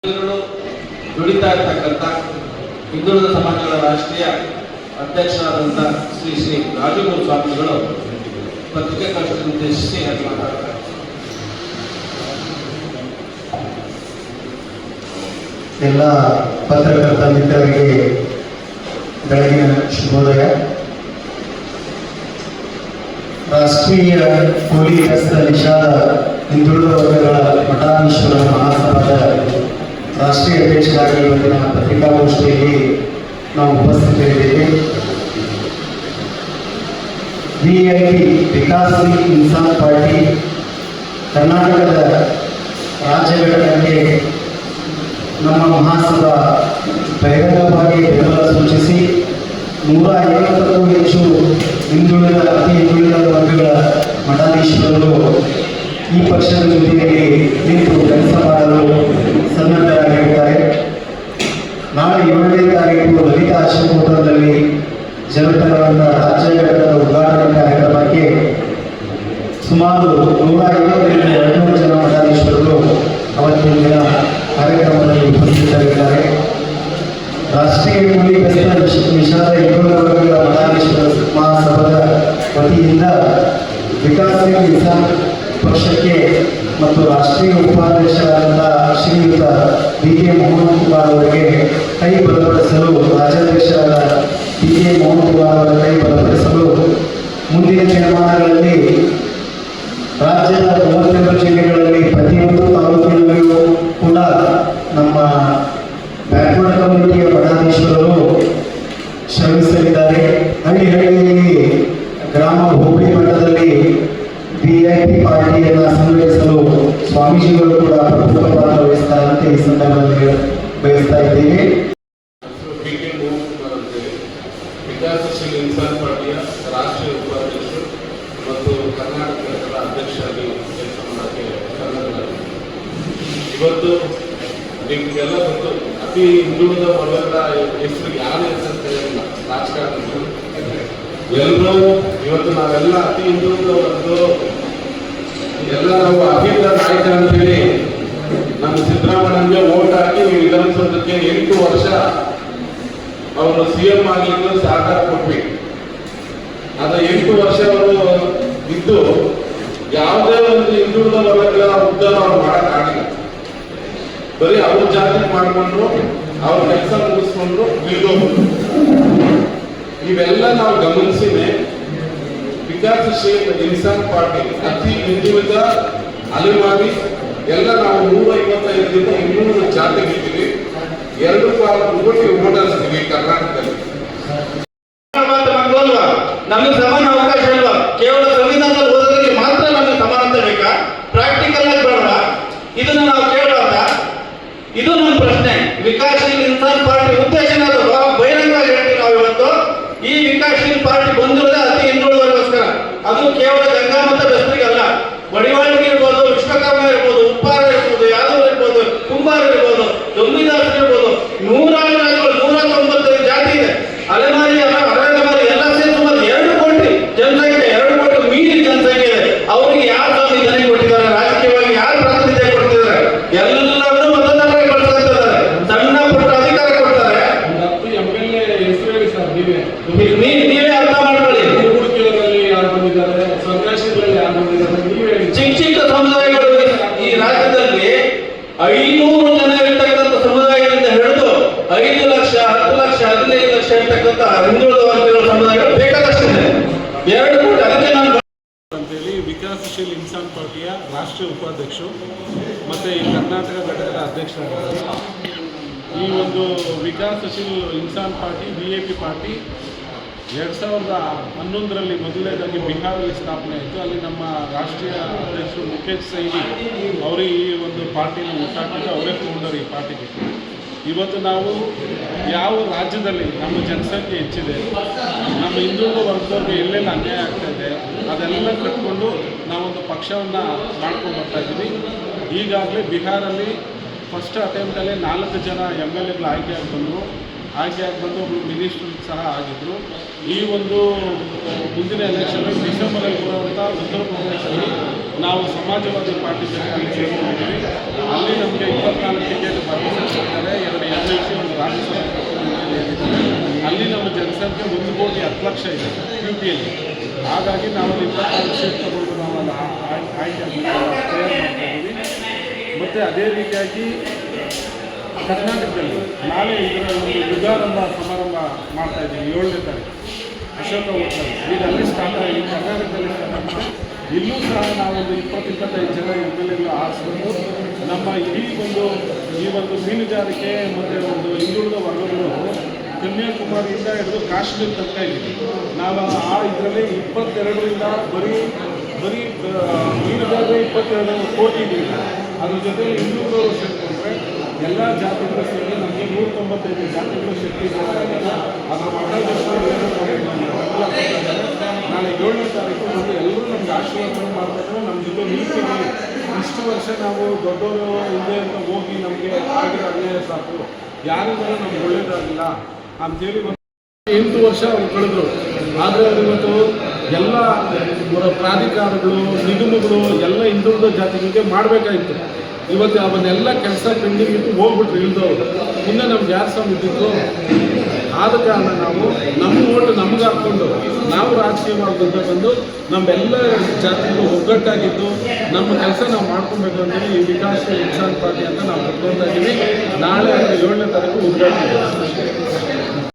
ದುಡಿತಾ ಇರ್ತಕ್ಕಂಥ ಹಿಂದುಳಿದ ಸಮಾಜಗಳ ರಾಷ್ಟ್ರೀಯ ಅಧ್ಯಕ್ಷರಾದಂಥ ಶ್ರೀ ರಾಜಗುರು ಸ್ವಾಮಿಗಳು ಪತ್ರಿಕಾಗೋಷ್ಠಿಯನ್ನು ಉದ್ದೇಶಿಸಿ ಮಾತಾಡ್ತಾರೆ. ಎಲ್ಲ ಪತ್ರಕರ್ತ ಮಿತ್ರರಿಗೆ ಬೆಳಗಿನ ಶುಭೋದಯ. ರಾಷ್ಟ್ರೀಯ ಕೂಲಿ ಕೆಲಸದ ನಿಷಾದ ಹಿಂದುಳಿದ ವರ್ಗಗಳ ಮಠಾಧೀಶ್ವರ ಮಹಾಸಭಾದ ರಾಷ್ಟ್ರೀಯ ಅಧ್ಯಕ್ಷರಾಗಿ ಇವತ್ತಿನ ಪತ್ರಿಕಾಗೋಷ್ಠಿಯಲ್ಲಿ ನಾವು ಉಪಸ್ಥಿತರಿದ್ದೇವೆ. ವಿಐಪಿ ವಿಕಾಸಶೀಲ ಇನ್ಸಾನ್ ಪಾರ್ಟಿ ಕರ್ನಾಟಕದ ರಾಜ್ಯ ಘಟಕಕ್ಕೆ ನಮ್ಮ ಮಹಾಸಭಾ ಬಹಿರಂಗವಾಗಿ ಬೆಂಬಲ ಸೂಚಿಸಿ 150ಕ್ಕೂ ಹೆಚ್ಚು ಅತಿ ಹಿಂದುಳಿದ ವರ್ಗಗಳ ಮಠಾಧೀಶ್ವರರು ಈ ಪಕ್ಷದ ಜೊತೆಯಲ್ಲಿ ನಿಂತು ಕೆಲಸ ಮಾಡಲು ಸನ್ನದ್ಧರಾಗಿರುತ್ತಾರೆ. ನಾಳೆ 7ನೇ ತಾರೀಕು ಲಲಿತಾ ಆಶ್ರಮದಲ್ಲಿ ಜರುಗುತ್ತಿರುವಂತಹ ರಾಜ್ಯ ಘಟಕದ ಉದ್ಘಾಟನಾ ಕಾರ್ಯಕ್ರಮಕ್ಕೆ ಸುಮಾರು 150-200 ಜನ ಮಠಾಧೀಶ್ವರರು ಅವತ್ತಿನ ದಿನ ಕಾರ್ಯಕ್ರಮದಲ್ಲಿ ಉಪಸ್ಥಿತರಿದ್ದಾರೆ. ರಾಷ್ಟ್ರೀಯ ಕೂಲಿ ಕೆಲಸದ ನಿಷಾದ ಹಿಂದುಳಿದ ವರ್ಗಗಳ ಮಠಾಧೀಶ್ವರ ಮಹಾಸಭಾದ ವತಿಯಿಂದ ವಿಕಾಸಶೀಲ ಇನ್ಸಾನ್ ಪಕ್ಷಕ್ಕೆ ಮತ್ತು ರಾಷ್ಟ್ರೀಯ ಉಪಾಧ್ಯಕ್ಷರಾದಂತಹ ಶ್ರೀಯುತ ಡಿ.ಕೆ. ಮೋಹನ್ ಕುಮಾರ್ ಅವರಿಗೆ ಕೈ ಬಲಪಡಿಸಲು, ರಾಜ್ಯಾಧ್ಯಕ್ಷರಾದ ಡಿ.ಕೆ. ಮೋಹನ್ ಕುಮಾರ್ ಅವರ ಕೈ ಬಲಪಡಿಸಲು ಮುಂದಿನ ದಿನಮಾನಗಳಲ್ಲಿ ರಾಜ್ಯದ 32 ಜಿಲ್ಲೆಗಳಲ್ಲಿ ಪ್ರತಿಯೊಂದು ತಾಲೂಕಿನಲ್ಲಿಯೂ ಕೂಡ ನಮ್ಮ ಬ್ಯಾಕ್ವರ್ಡ್ ಕಮ್ಯುನಿಟಿಯ ಮಠಾಧೀಶ್ವರರು ಶ್ರಮಿಸಲಿದ್ದಾರೆ. ಹಳ್ಳಿಯಲ್ಲಿ ಗ್ರಾಮ ಹೋಬಳಿ ಮಟ್ಟದಲ್ಲಿ ವಿಐಪಿ ಪಾರ್ಟಿಯನ್ನು ಸಂಘಟಿಸಲು ಸ್ವಾಮೀಜಿಗಳು ಕೂಡ ಪ್ರಮುಖ ಪಾತ್ರ ವಹಿಸ್ತಾರೆ ಅಂತ ಈ ಸಂದರ್ಭದಲ್ಲಿ ಬಯಸ್ತಾ ಇದ್ದೀವಿ. ವಿಕಾಸಶೀಲ ಇನ್ಸಾನ್ ಪಾರ್ಟಿಯ ರಾಷ್ಟ್ರೀಯ ಉಪಾಧ್ಯಕ್ಷರು ಮತ್ತು ಕರ್ನಾಟಕದ ಅಧ್ಯಕ್ಷರಾಗಿ ಕೆಲಸ ಮಾಡೋಕ್ಕೆ ಸನ್ನದ್ಧರಾಗಿದ್ದಾರೆ. ಇವತ್ತು ನಿಮಗೆಲ್ಲ ಗೊತ್ತು, ಅತಿ ಹಿಂದುಳಿದ ವರ್ಗದ ಹೆಸರು ಯಾರು ಹೆಸರು ಇಲ್ಲ ರಾಜಕಾರಣಗಳು ಎಲ್ಲರೂ. ಇವತ್ತು ನಾವೆಲ್ಲ ಅತಿ ಹಿಂದುಳಿದ ವರ್ಗದವರು ಎಲ್ಲ ನಾವು ಅಹಿಂದ ನಾಯಕ ಅಂತೇಳಿ ನಮ್ಮ ಸಿದ್ದರಾಮಯ್ಯಗೆ ಓಟ್ ಹಾಕಿ ವಿಧಾನಸೌಧಕ್ಕೆ 8 ವರ್ಷ ಅವರು CM ಆಗಲಿಕ್ಕೆ ಸಹಕಾರ ಕೊಟ್ವಿ. ಅದ 8 ವರ್ಷ ಅವರು ಇದ್ದು ಯಾವುದೇ ಒಂದು ಹಿಂದುಳಿದ ವರ್ಗಗಳ ಉದ್ಧಾರ ಅವ್ರು ಮಾಡೋಕ್ಕಾಗಿಲ್ಲ. ಬರೀ ಅವ್ರ ಜಾತಿ ಮಾಡಿಕೊಂಡ್ರು, ಅವ್ರ ಕೆಲಸ ಮುಗಿಸ್ಕೊಂಡ್ರು, ನಿಲ್ಲೋಗ್ರು. ಇವೆಲ್ಲ ನಾವು ಗಮನಿಸಿನೇ ವಿಕಾಸಶೀಲ ಇನ್ಸಾನ್ ಪಾರ್ಟಿ ಅತಿ ಹಿಂದುಳಿದ ಅಲೆಮಾರಿ ಎಲ್ಲ ನಾವು 155ರಿಂದ 200 ಜಾತಿಗಳಿದ್ದೀವಿ. 2.5 ಕೋಟಿ ಓಟರ್ಸ್ತೀವಿ ಕರ್ನಾಟಕದಲ್ಲಿ. ನಮಗೆ ಸಮಾನ ಅವಕಾಶ ಇಲ್ವಾ? ಕೇವಲ ಸಂವಿಧಾನದಲ್ಲಿ ಓದೋದಕ್ಕೆ ಮಾತ್ರ ನಮಗೆ ಸಮಾನತೆ ಬೇಕಾ? ಪ್ರಾಕ್ಟಿಕಲ್ ಆಗಿ ಬೇಡವಾ? ಇದನ್ನ ನಾವು ಕೇಳಬಾರ್ದ? ಇದು ನಮ್ಮ ಪ್ರಶ್ನೆ. ವಿಕಾಸಶೀಲ ಇನ್ಸಾನ್ ಪಾರ್ಟಿ ಉದ್ದೇಶನ ಬಹಿರಂಗವಾಗಿ ಹೇಳ್ತೀವಿ ನಾವು ಇವತ್ತು. ಈ ವಿಕಾಸಶೀಲ ಪಾರ್ಟಿ ಬಂದಿರೋದೇ ಅತಿ ಹಿಂದುಳಿದವರಿಗೋಸ್ಕರ. ಅದು ಕೇವಲ ಗಂಗಾ ಮತ್ತು ಬೆಸ್ತರಿಗಲ್ಲ. ಮಡಿವಾಳಿಗೆ ಇರ್ಬೋದು, ವಿಶ್ವಕರ್ಮ ಇರ್ಬೋದು, ಉಪ್ಪಾರ ಇರ್ಬೋದು, ಯಾದವ್ ಇರ್ಬೋದು, ಕುಂಬಾರ ಇರ್ಬೋದು, ಜಂಬಿದಾಸರು ಇರ್ಬೋದು, 195 ಜಾತಿ ಇದೆ. ಅಲೆಮಾರಿ ಎಲ್ಲ ಸೇರಿ ಸುಮಾರು 2 ಕೋಟಿ ಜನಸಂಖ್ಯೆ, 2 ಕೋಟಿ ಮೀರಿ ಜನಸಂಖ್ಯೆ ಇದೆ. ಅವರಿಗೆ ಯಾರು ಸ್ವಾಮಿ ಜನಕ್ಕೆ ಕೊಟ್ಟಿದ್ದಾರೆ? ರಾಜಕೀಯವಾಗಿ ಯಾರು ಪ್ರಾತಿನಿಧ್ಯ ಕೊಡ್ತಿದ್ದಾರೆ? ಎಲ್ಲರನ್ನೂ ಮತದಾರರಿಗೆ ಬಳಸ್ತಿದ್ದಾರೆ. ಸಣ್ಣ ಪುಟ್ಟ ಅಧಿಕಾರ ಕೊಡ್ತಾರೆ. ನೀವೇ ಅರ್ಥ ಮಾಡ್ಕೊಳ್ಳಿ. ಯಾರು ಬಂದಿದ್ದಾರೆ, ಸ್ವದೇಶದಲ್ಲಿ ಯಾರು ಬಂದಿದ್ದಾರೆ? ಚಿಕ್ಕ ಸಮುದಾಯಗಳು ಈ ರಾಜ್ಯದಲ್ಲಿ 500 ಜನ ಇರ್ತಕ್ಕಂಥ ಸಮುದಾಯಗಳಿಂದ ಹಿಡಿದು 5 ಲಕ್ಷ, 10 ಲಕ್ಷ, 15 ಲಕ್ಷ ಇರ್ತಕ್ಕಂಥ ಹಿಂದುಳಿದ ವರ್ಗಗಳ ಸಮುದಾಯಗಳು ಬೇಕಾದಷ್ಟಿದೆ. 2 ಕೋಟಿ. ಅದಕ್ಕೆ ನಾನು ಅಂತೇಳಿ ವಿಕಾಸಶೀಲ ಇನ್ಸಾನ್ ಪಾರ್ಟಿಯ ರಾಷ್ಟ್ರೀಯ ಉಪಾಧ್ಯಕ್ಷರು ಮತ್ತು ಈ ಕರ್ನಾಟಕ ಘಟಕದ ಅಧ್ಯಕ್ಷರಾಗಿದ್ದಾರೆ. ಈ ಒಂದು Vikassheel Insaan party VIP party 2011ರಲ್ಲಿ ಮೊದಲನೇದಾಗಿ ಬಿಹಾರಲ್ಲಿ ಸ್ಥಾಪನೆ ಆಯಿತು. ಅಲ್ಲಿ ನಮ್ಮ ರಾಷ್ಟ್ರೀಯ ಅಧ್ಯಕ್ಷರು ಮುಖೇಶ್ ಸೈನಿ ಅವರು ಈ ಒಂದು ಪಾರ್ಟಿನ ಹುಟ್ಟಾಕಿದ್ದು, ಅವರೇ ಫೌಂಡರ್ ಈ ಪಾರ್ಟಿಗೆ. ಇವತ್ತು ನಾವು ಯಾವ ರಾಜ್ಯದಲ್ಲಿ ನಮ್ಮ ಜನಸಂಖ್ಯೆ ಹೆಚ್ಚಿದೆ, ನಮ್ಮ ಹಿಂದುಳಿದ ವರ್ಗದವ್ರಿಗೆ ಎಲ್ಲೆಲ್ಲ ಅನ್ಯಾಯ ಆಗ್ತಾಯಿದೆ, ಅದೆಲ್ಲ ಕಟ್ಕೊಂಡು ನಾವೊಂದು ಪಕ್ಷವನ್ನು ಮಾಡ್ಕೊಂಡು ಬರ್ತಾಯಿದ್ದೀವಿ. ಈಗಾಗಲೇ ಬಿಹಾರಲ್ಲಿ ಫಸ್ಟ್ ಅಟೆಂಪ್ಟಲ್ಲಿ 4 ಜನ MLAಗಳು ಆಯ್ಕೆಯಾಗಿ ಬಂದರು. ಒಬ್ಬರು ಮಿನಿಸ್ಟರ್ ಸಹ ಆಗಿದ್ದರು. ಈ ಒಂದು ಮುಂದಿನ ಎಲೆಕ್ಷನ್ ಡಿಸೆಂಬರಲ್ಲಿ ಬರುವಂಥ ಉತ್ತರ ಪ್ರದೇಶದಲ್ಲಿ ನಾವು ಸಮಾಜವಾದಿ ಪಾರ್ಟಿ ಜೊತೆ ಸೇರಿಕೊಂಡಿದ್ದೀವಿ. ಅಲ್ಲಿ ನಮಗೆ 24 ಟಿಕೆಟ್ 10 ಲಕ್ಷ ಇದೆ UPಯಲ್ಲಿ. ಹಾಗಾಗಿ ನಾವು 24 ಸೀಟ್ ತಗೊಂಡು ನಾವು ಅಲ್ಲಿ ಆಯ್ಕೆ ತಯಾರು ಮಾಡ್ತಾ ಇದ್ದೀವಿ. ಮತ್ತು ಅದೇ ರೀತಿಯಾಗಿ ಕರ್ನಾಟಕದಲ್ಲಿ ನಾಳೆ ಇದರ ಒಂದು ಯುಗಾರಂಭ ಸಮಾರಂಭ ಮಾಡ್ತಾ ಇದ್ದೀವಿ 7ನೇ ತಾರೀಕು ಅಶೋಕ ಹೋಟೆಲ್. ಈಗ ಅಲ್ಲಿ ಸ್ಟಾರ್ಟ್ ಆಗಿ ಕರ್ನಾಟಕದಲ್ಲಿ ಸ್ಟಾರ್ಟ್ ಆಗಿದೆ. ಇಲ್ಲೂ ಸಹ ನಾವೊಂದು 20-25 ಜನ MLA ಆರಿಸ್ಬೇಕು. ನಮ್ಮ ಈ ಒಂದು ಮೀನುಗಾರಿಕೆ ಮತ್ತು ಒಂದು ಹಿಂದುಳಿದ ವರ್ಗಗಳು ಕನ್ಯಾಕುಮಾರಿಯಿಂದ ಹಿಡಿದು ಕಾಶ್ಮೀರ ತನಕ ಇದೆ. ನಾವು ಇದರಲ್ಲಿ 22ರಿಂದ ಬರೀ ಮೀನುಗಾರರು 22 ಕೋಟಿ ಇದೀವಿ. ಅದ್ರ ಜೊತೆ ಹಿಂದುಳಿದವರು ಸೇರಿಕೊಂಡ್ರೆ ಎಲ್ಲ ಜಾತಿಗಳು ಸೇರಿ ನಮಗೆ 195 ಜಾತಿಗಳು ಶಕ್ತಿ ಅದರ ನಾಳೆ 7ನೇ ತಾರೀಕು ಮತ್ತು ಎಲ್ಲರೂ ನಮ್ಗೆ ಆಶೀರ್ವಾದ ಮಾಡಬೇಕು. ನಮ್ಮ ಜೊತೆ ನಿಲ್ತೀವಿ. ಇಷ್ಟು ವರ್ಷ ನಾವು ದೊಡ್ಡವರು ಹಿಂದೆ ಅಂತ ಹೋಗಿ ನಮಗೆ ಆಗಿರೋ ಅನ್ಯಾಯ ಸಾಕು, ಯಾರಿಂದಲೂ ನಮ್ಗೆ ಒಳ್ಳೇದಾಗಿಲ್ಲ ಅಂತೇಳಿ 8 ವರ್ಷ ಅವ್ರು ಕಳೆದ್ರು. ಆದರೆ ಇವತ್ತು ಎಲ್ಲ ಪ್ರಾಧಿಕಾರಗಳು ನಿಗಮಗಳು ಎಲ್ಲ ಹಿಂದುಳಿದ ಜಾತಿಗಳಿಗೆ ಮಾಡಬೇಕಾಗಿತ್ತು. ಇವತ್ತು ಅವನ್ನೆಲ್ಲ ಕೆಲಸ ಪೆಂಡಿಂಗ್ ಇಟ್ಟು ಹೋಗ್ಬಿಟ್ರು ಇಳಿದವರು. ಮುಂದೆ ನಮ್ಗೆ ಯಾರು ಸಹ ಇದ್ದಿತ್ತು. ಆದ ಕಾರಣ ನಾವು ನಮ್ಮ ಓಟು ನಮ್ಗೆ ಹಾಕ್ಕೊಂಡು ನಾವು ರಾಜಕೀಯವಾದಂತ ಬಂದು ನಮ್ಮೆಲ್ಲ ಜಾತಿಗಳು ಒಗ್ಗಟ್ಟಾಗಿದ್ದು ನಮ್ಮ ಕೆಲಸ ನಾವು ಮಾಡ್ಕೊಬೇಕು ಅಂತೇಳಿ ಈ ವಿಕಾಸ್ ಇನ್ಸಾನ್ ಪಾರ್ಟಿ ಅಂತ ನಾವು ಕಟ್ಕೊಳ್ತಾ ಇದ್ದೀವಿ. ನಾಳೆ 7ನೇ ತಾರೀಕು ಉದ್ಘಾಟನೆ.